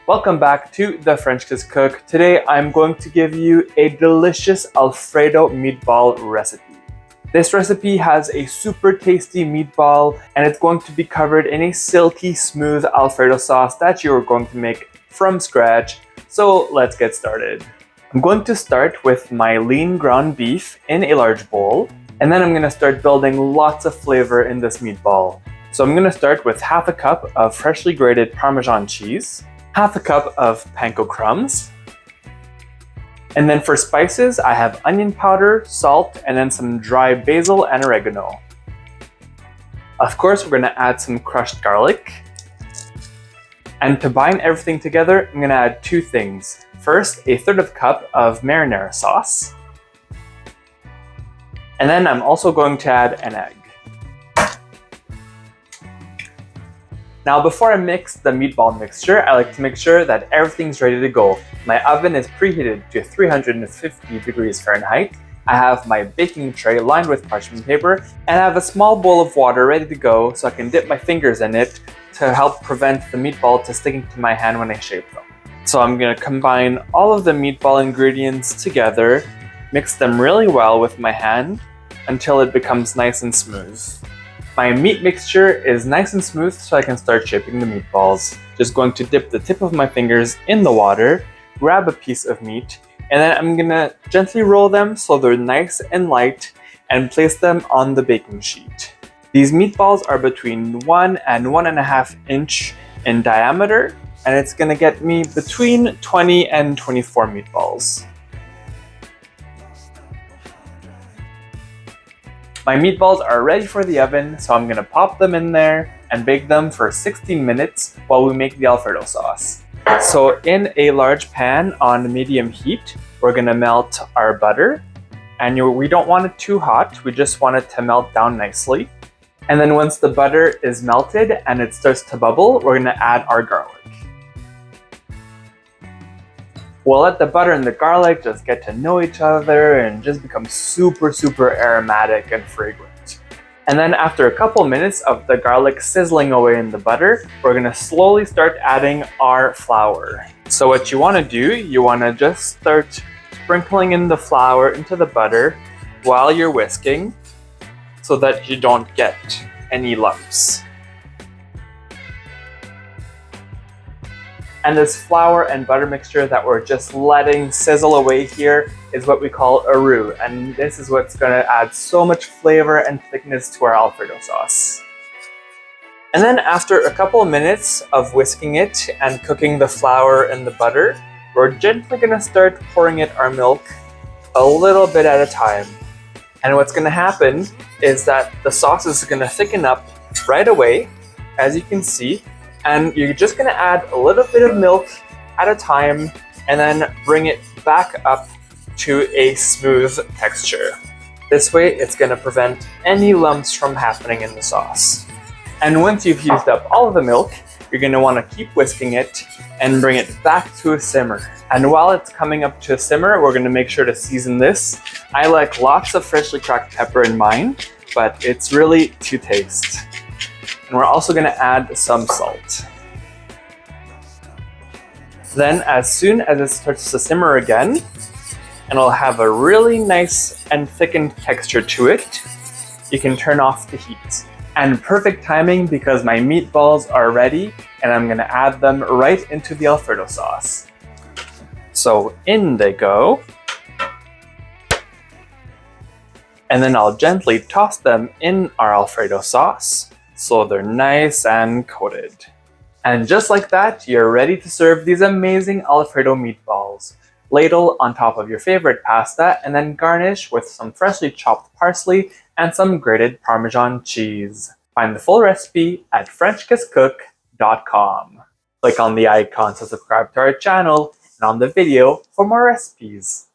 Welcome back to The French Kiss Cook. Today I'm going to give you a delicious Alfredo meatball recipe. This recipe has a super tasty meatball and it's going to be covered in a silky smooth Alfredo sauce that you are going to make from scratch. So let's get started. I'm going to start with my lean ground beef in a large bowl, and then I'm going to start building lots of flavor in this meatball. So I'm going to start with half a cup of freshly grated Parmesan cheese, half a cup of panko crumbs, and then for spices I have onion powder, salt, and then some dry basil and oregano. Of course, we're going to add some crushed garlic. And to bind everything together, I'm going to add two things. First, a third of a cup of marinara sauce. And then I'm also going to add an egg. Now before I mix the meatball mixture, I like to make sure that everything's ready to go. My oven is preheated to 350 degrees Fahrenheit. I have my baking tray lined with parchment paper, and I have a small bowl of water ready to go so I can dip my fingers in it to help prevent the meatball to sticking to my hand when I shape them. So I'm going to combine all of the meatball ingredients together, mix them really well with my hand until it becomes nice and smooth. My meat mixture is nice and smooth, so I can start shaping the meatballs. Just going to dip the tip of my fingers in the water, grab a piece of meat, and then I'm gonna gently roll them so they're nice and light and place them on the baking sheet. These meatballs are between 1 and 1.5 inch in diameter, and it's gonna get me between 20 and 24 meatballs. My meatballs are ready for the oven, so I'm gonna pop them in there and bake them for 16 minutes while we make the Alfredo sauce. So in a large pan on medium heat, we're gonna melt our butter. And we don't want it too hot, we just want it to melt down nicely. And then once the butter is melted and it starts to bubble, we're gonna add our garlic. We'll let the butter and the garlic just get to know each other and just become super aromatic and fragrant. And then after a couple minutes of the garlic sizzling away in the butter, we're gonna slowly start adding our flour. So what you wanna do, you wanna just start sprinkling in the flour into the butter while you're whisking so that you don't get any lumps. And this flour and butter mixture that we're just letting sizzle away here is what we call a roux. And this is what's gonna add so much flavor and thickness to our Alfredo sauce. And then after a couple of minutes of whisking it and cooking the flour and the butter, we're gently gonna start pouring in our milk a little bit at a time. And what's gonna happen is that the sauce is gonna thicken up right away, as you can see. And you're just gonna add a little bit of milk at a time and then bring it back up to a smooth texture. This way, it's gonna prevent any lumps from happening in the sauce. And once you've used up all of the milk, you're gonna wanna keep whisking it and bring it back to a simmer. And while it's coming up to a simmer, we're gonna make sure to season this. I like lots of freshly cracked pepper in mine, but it's really to taste. And we're also going to add some salt. Then as soon as it starts to simmer again, and it'll have a really nice and thickened texture to it, you can turn off the heat. And perfect timing because my meatballs are ready and I'm going to add them right into the Alfredo sauce. So in they go. And then I'll gently toss them in our Alfredo sauce, so they're nice and coated. And just like that, you're ready to serve these amazing Alfredo meatballs. Ladle on top of your favorite pasta and then garnish with some freshly chopped parsley and some grated Parmesan cheese. Find the full recipe at FrenchKissCook.com. Click on the icon to subscribe to our channel and on the video for more recipes.